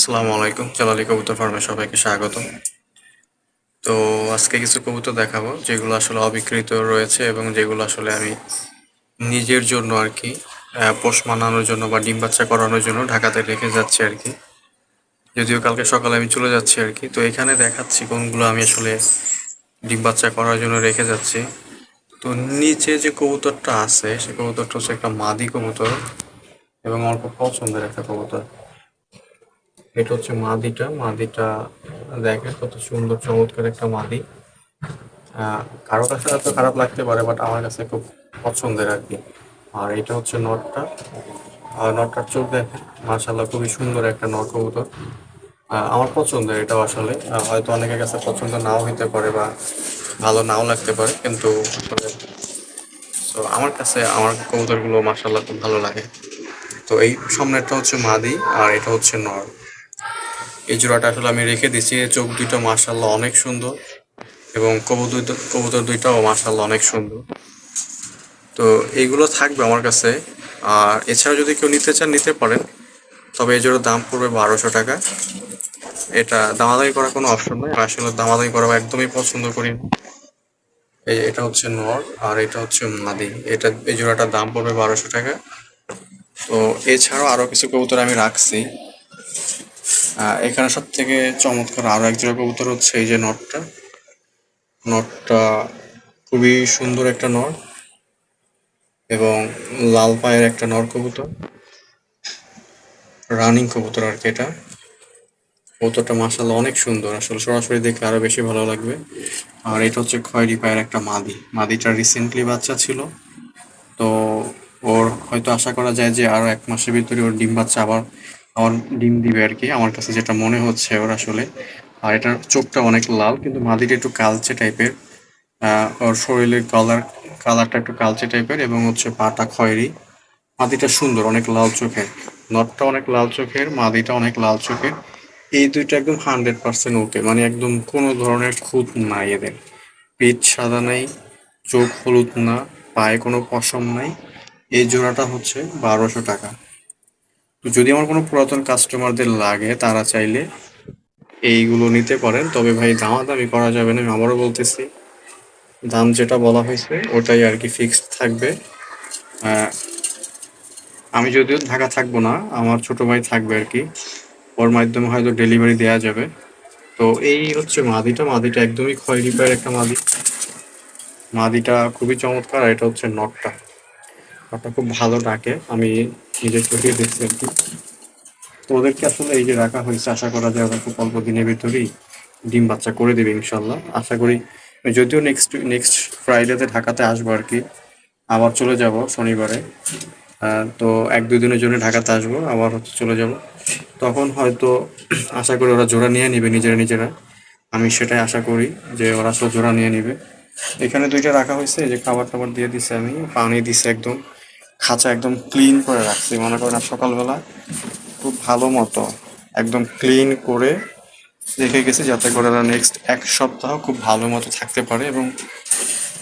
আসসালামু আলাইকুম, জালালি কবুতর ফার্মে সবাইকে স্বাগত। তো আজকে কিছু কবুতর দেখাবো যেগুলো আসলে অবিক্রিত রয়েছে এবং যেগুলো আসলে আমি নিজের জন্য আর কি পোষ মানানোর জন্য বা ডিম বাচ্চা করানোর জন্য ঢাকাতে রেখে যাচ্ছি আর কি। যদিও কালকে সকালে আমি চলে যাচ্ছি আর কি। তো এখানে দেখাচ্ছি কোনগুলো আমি আসলে ডিম বাচ্চা করার জন্য রেখে যাচ্ছি। তো নিচে যে কবুতরটা আছে সে কবুতরটা হচ্ছে একটা মাদি কবুতর এবং আমার খুব পছন্দের একটা কবুতর। এটা হচ্ছে মাদিটা। মাদিটা দেখেন কত সুন্দর চমৎকার একটা মাদি। কারো কাছে হয়তো খারাপ লাগতে পারে, বাট আমার কাছে খুব পছন্দের আর কি। আর এটা হচ্ছে নটটা। আর নটটার চোখ দেখেন, মাশাআল্লাহ খুবই সুন্দর একটা নর কবুতর। আমার পছন্দের এটাও আসলে। হয়তো অনেকের কাছে পছন্দ নাও হতে পারে বা ভালো নাও লাগতে পারে, কিন্তু আসলে তো আমার কাছে আমার কবুতরগুলো মাশাআল্লাহ খুব ভালো লাগে। তো এই সামনেরটা হচ্ছে মাদি আর এটা হচ্ছে নর। এই জোড়াটা আসলে আমি রেখে দিছি। এর চোখ দুটো মাশাআল্লাহ অনেক সুন্দর এবং কবুতর দুইটাও মাশাআল্লাহ অনেক সুন্দর। তো এইগুলো থাকবে আমার কাছে। আর এছাড়া যদি কেউ নিতে চান নিতে পারেন, তবে এই জোড়ার দাম পড়বে 1200 টাকা। এটা দামাদামি করার কোনো অপশন নয়, আমি আসলে দামাদামি করা একদমই পছন্দ করি না। এটা হচ্ছে নর আর এটা হচ্ছে মাদি। এই জোড়াটার দাম পড়বে 1200 টাকা। তো এছাড়াও আরো কিছু কবুতর আমি রাখছি। এখানে সব থেকে চমৎকার আরো এক জোড়া কবুতর হচ্ছে এই যে নটটা। নটটা খুবই সুন্দর একটা নর এবং লাল পায়ের একটা নর কবুতর, রানিং কবুতর আর কি। এটা কবুতরটা মাশাআল্লাহ অনেক সুন্দর, আসলে সরাসরি দেখলে আরো বেশি ভালো লাগবে। আর এটা হচ্ছে খয়েরি পায়ের একটা মাদি। মাদিটা রিসেন্টলি বাচ্চা ছিল। তো ওর হয়তো আশা করা যায় যে আরো 1 মাসের ভিতরে ওর ডিম বাচ্চা আবার আবার ডিম দিবে আর কি, আমার কাছে যেটা মনে হচ্ছে ওর আসলে। আর এটার চোখটা অনেক লাল, কিন্তু মাদিটা একটু কালচে টাইপের। ওর শরীরের কালারটা একটু কালচে টাইপের এবং হচ্ছে পাটা খয়েরি। মাদিটা সুন্দর, অনেক লাল চোখের। নটটা অনেক লাল চোখের, মাদিটা অনেক লাল চোখের। এই দুইটা একদম 100% ওকে, মানে একদম কোনো ধরনের খুঁত নাই এদের। পিঠ সাদা নাই, চোখ হলুদ না, পায়ে কোনো পশম নাই। এই জোড়াটা হচ্ছে 1200 টাকা। তো যদি আমার কোনো পুরাতন কাস্টমারদের লাগে তারা চাইলে এইগুলো নিতে পারেন, তবে ভাই দামাদামি করা যাবে না, আমি আবারও বলতেছি। দাম যেটা বলা হয়েছে ওটাই আর কি ফিক্সড থাকবে। আহ, আমি যদিও ঢাকা থাকবো না, আমার ছোট ভাই থাকবে আর কি। ওর মাধ্যমে হয়তো ডেলিভারি দেওয়া যাবে। তো এই হচ্ছে মাদিটা। মাদিটা একদমই খয়েরি পায়ের একটা মাদি। মাদিটা খুবই চমৎকার। আর এটা হচ্ছে নটটা। নটটা খুব ভালো ডাকে, আমি নিজের চোখে দেখছি আর কি। তো ওদেরকে আসলে এই যে রাখা হয়েছে, আশা করা যায় ওরা খুব অল্প দিনের ভিতরেই ডিম বাচ্চা করে দেবে ইনশাল্লাহ, আশা করি। যদিও নেক্সট ফ্রাইডেতে ঢাকাতে আসবো আর কি। আবার চলে যাব শনিবারে। তো 1-2 দিনের জন্য ঢাকাতে আসবো, আবার হচ্ছে চলে যাব। তখন হয়তো আশা করি ওরা জোড়া নিয়ে নিবে নিজেরা নিজেরা। আমি সেটাই আশা করি যে ওরা আসলে জোড়া নিয়ে নিবে। এখানে দুইটা রাখা হয়েছে, এই যে খাবার টাবার দিয়ে দিছে, আমি পানি দিছে একদম। খাঁচা একদম ক্লিন করে রাখছি, মনে করেন আর সকালবেলা খুব ভালো মতো একদম ক্লিন করে রেখে গেছি, যাতে করে ওরা নেক্সট 1 সপ্তাহ খুব ভালো মতো থাকতে পারে এবং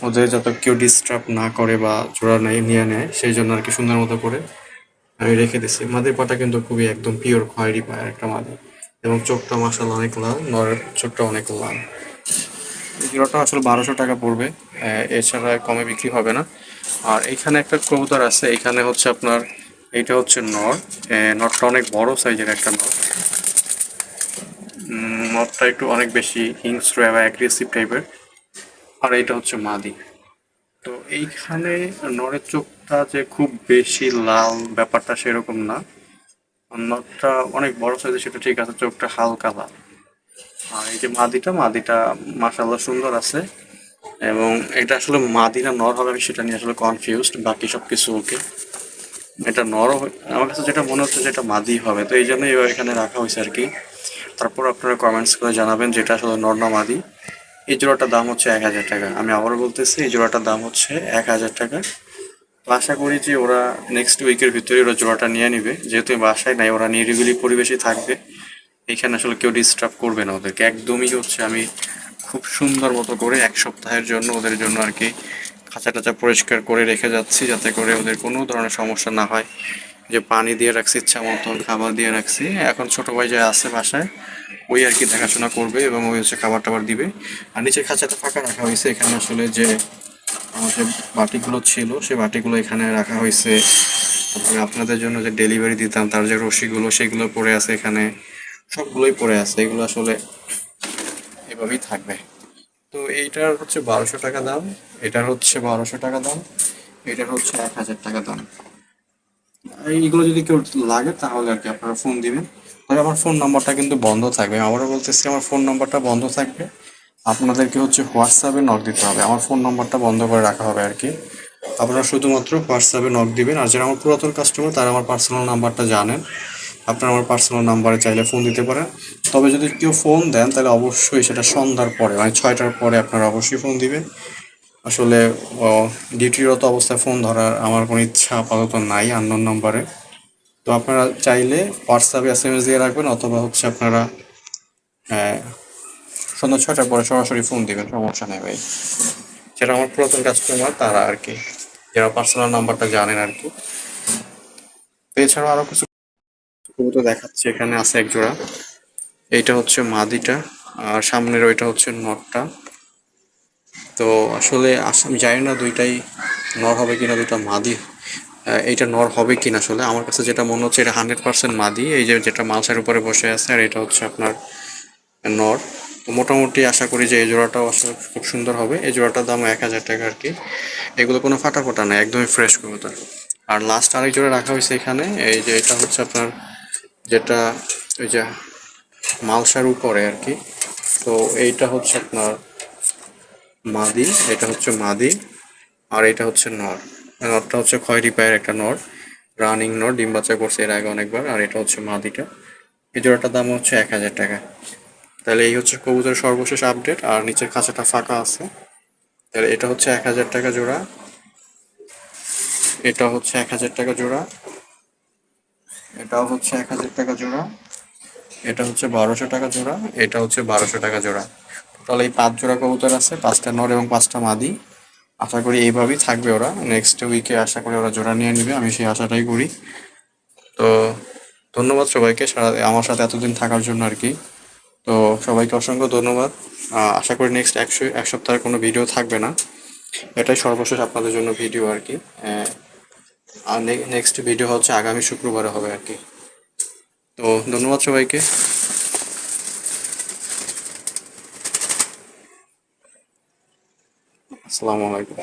ওদের যাতে কেউ ডিস্টার্ব না করে বা জোড়া নিয়ে নেয়, সেই জন্য আর কি সুন্দর মতো করে আমি রেখে দিছি। মাদির পাটা কিন্তু খুবই একদম পিওর খয়েরি পায়ের একটা মাদি এবং চোখটা মাসাল্লাহ অনেক লাল, নরের চোখটা অনেক লাল। এই জোড়াটা আসলে 1200 টাকা পড়বে। এছাড়া কমে বিক্রি হবে না। আর এখানে একটা কবুতর আছে, এখানে হচ্ছে আপনার এইটা হচ্ছে নর। নরটা অনেক বড় সাইজের একটা নর। নরটা একটু অনেক বেশি হিংস্র এবং অ্যাগ্রেসিভ টাইপের। আর এইটা হচ্ছে মাদি। তো এইখানে নরের চোখটা যে খুব বেশি লাল ব্যাপারটা সেরকম না। নরটা অনেক বড় সাইজের, সেটা ঠিক আছে, চোখটা হালকা লাল। আর এই যে মাদিটা মাশাআল্লাহ সুন্দর আছে। এবং এটা আসলে মাদি না নর হবে আমি সেটা নিয়ে আসলে কনফিউজড, বাকি সব কিছু ওকে। এটা নরও আমার কাছে যেটা মনে হচ্ছে যেটা মাদি হবে, তো এই জন্যই এবার এখানে রাখা হয়েছে আর কি। তারপর আপনারা কমেন্টস করে জানাবেন যেটা আসলে নর না মাদি। এই জোড়াটার দাম হচ্ছে 1000 টাকা। আমি আবারও বলতেছি, এই জোড়াটার দাম হচ্ছে 1000 টাকা। তো আশা করি যে ওরা নেক্সট উইকের ভিতরে ওরা জোড়াটা নিয়ে নিবে, যেহেতু বাসায় নাই, ওরা নিরিবিলি পরিবেশে থাকবে। এখানে আসলে কেউ ডিস্টার্ব করবে না ওদেরকে একদমই। হচ্ছে আমি খুব সুন্দর মতো করে 1 সপ্তাহের জন্য ওদের জন্য আর কি খাঁচা টাচা পরিষ্কার করে রেখে যাচ্ছি, যাতে করে ওদের কোনো ধরনের সমস্যা না হয়। যে পানি দিয়ে রাখছি ইচ্ছা মতো, খাবার দিয়ে রাখছি। এখন ছোট ভাই যে আছে বাসায়, ওই আর কি দেখাশোনা করবে এবং ওই হচ্ছে খাবার টাবার দিবে। আর নিচের খাঁচাটা ফাঁকা রাখা হয়েছে, এখানে আসলে যে আমার যে বাটিগুলো ছিল সেই বাটিগুলো এখানে রাখা হয়েছে। তারপরে আপনাদের জন্য যে ডেলিভারি দিতাম তার যে রশিগুলো সেগুলো পড়ে আছে এখানে, সবগুলোই পড়ে আছে। এগুলো আসলে এভাবেই থাকবে। তো এইটার হচ্ছে 1200 টাকা দাম, এটার হচ্ছে 1200 টাকা দাম, এটার হচ্ছে 1000 টাকা দাম। এইগুলো যদি কেউ লাগে তাহলে আর কি আপনারা ফোন দিবেন। তবে আমার ফোন নাম্বারটা কিন্তু বন্ধ থাকবে, আমি আবারও বলতেছি আমার ফোন নাম্বারটা বন্ধ থাকবে। আপনাদেরকে হচ্ছে হোয়াটসঅ্যাপে নক দিতে হবে, আমার ফোন নাম্বারটা বন্ধ করে রাখা হবে আর কি। আপনারা শুধুমাত্র হোয়াটসঅ্যাপে নক দিবেন। আর যারা আমার পুরাতন কাস্টমার তারা আমার পার্সোনাল নাম্বারটা জানেন, আপনারা আমার পার্সোনাল নাম্বারে চাইলে ফোন দিতে পারেন। তবে যদি কেউ ফোন দেন তাহলে অবশ্যই সেটা সন্ধ্যার পরে, মানে 6টার পরে আপনারা অবশ্যই ফোন দিবেন। আসলে ডিউটিরত অবস্থায় ফোন ধরার আমার কোনো ইচ্ছা আপাতত নাই আননোন নাম্বারে। তো আপনারা চাইলে হোয়াটসঅ্যাপে এসএমএস দিয়ে রাখবেন, অথবা হচ্ছে আপনারা আহ, সন্ধ্যা 6টার পরে সরাসরি ফোন দিবেন, সমস্যা নেই ভাই। যারা আমার পুরাতন কাস্টমার তারা আর কি, যারা পার্সোনাল নাম্বারটা জানেন আর কি। তো এছাড়াও আরো কিছু কবুতর দেখাচ্ছে, এখানে আছে এক জোড়া। এইটা হচ্ছে মাদিটা, আর সামনের ওইটা হচ্ছে নটটা। তো আসলে আমি জানি না দুইটাই নর হবে কিনা, দুইটা মাদি। এইটা নর হবে কিনা, আসলে আমার কাছে যেটা মনে হচ্ছে এটা 100% মাদি। এই যে যেটা মালসার উপরে বসে আছে, আর এটা হচ্ছে আপনার নর। তো মোটামুটি আশা করি যে এই জোড়াটাও আসলে খুব সুন্দর হবে। এই জোড়াটার দাম 1000 টাকা আর কি। এগুলো কোনো ফাটা ফোটা না, একদমই ফ্রেশ কবুতর। আর লাস্ট আরেক জোড়া রাখা হয়েছে এখানে, এই যে এটা হচ্ছে আপনার যেটা ওই যে মালসার উপরে আর কি। তো এইটা হচ্ছে আপনার মাদি, এটা হচ্ছে মাদি, আর এটা হচ্ছে নর। নরটা হচ্ছে খয়েরি পায়ের একটা নর, রানিং নর, ডিম বাচ্চা করছে এর আগে অনেকবার। আর এটা হচ্ছে মাদিটা। এই জোড়াটার দাম হচ্ছে 1000 টাকা। তাহলে এই হচ্ছে কবুতরের সর্বশেষ আপডেট। আর নিচের খাঁচাটা ফাঁকা আছে। তাহলে এটা হচ্ছে 1000 টাকা জোড়া, এটা হচ্ছে 1000 টাকা জোড়া, এটাও হচ্ছে 1000 টাকা জোড়া, এটা হচ্ছে 1200 টাকা জোড়া, এটা হচ্ছে 1200 টাকা জোড়া। টোটাল এই 5 জোড়া কবুতর আছে, 5টা নর এবং 5টা মাদি। আশা করি এইভাবেই থাকবে ওরা, নেক্সট উইকে আশা করি ওরা জোড়া নিয়ে নিবে, আমি সেই আশাটাই করি। তো ধন্যবাদ সবাইকে সারা আমার সাথে এতদিন থাকার জন্য আর কি। তো সবাইকে অসংখ্য ধন্যবাদ। আশা করি নেক্সট এক সপ্তাহের কোনো ভিডিও থাকবে না, এটাই সর্বশেষ আপনাদের জন্য ভিডিও আর কি। আর নেক্সট ভিডিও হচ্ছে আগামী শুক্রবারে হবে আর কি। তো ধন্যবাদ সবাইকে। আসসালামু আলাইকুম।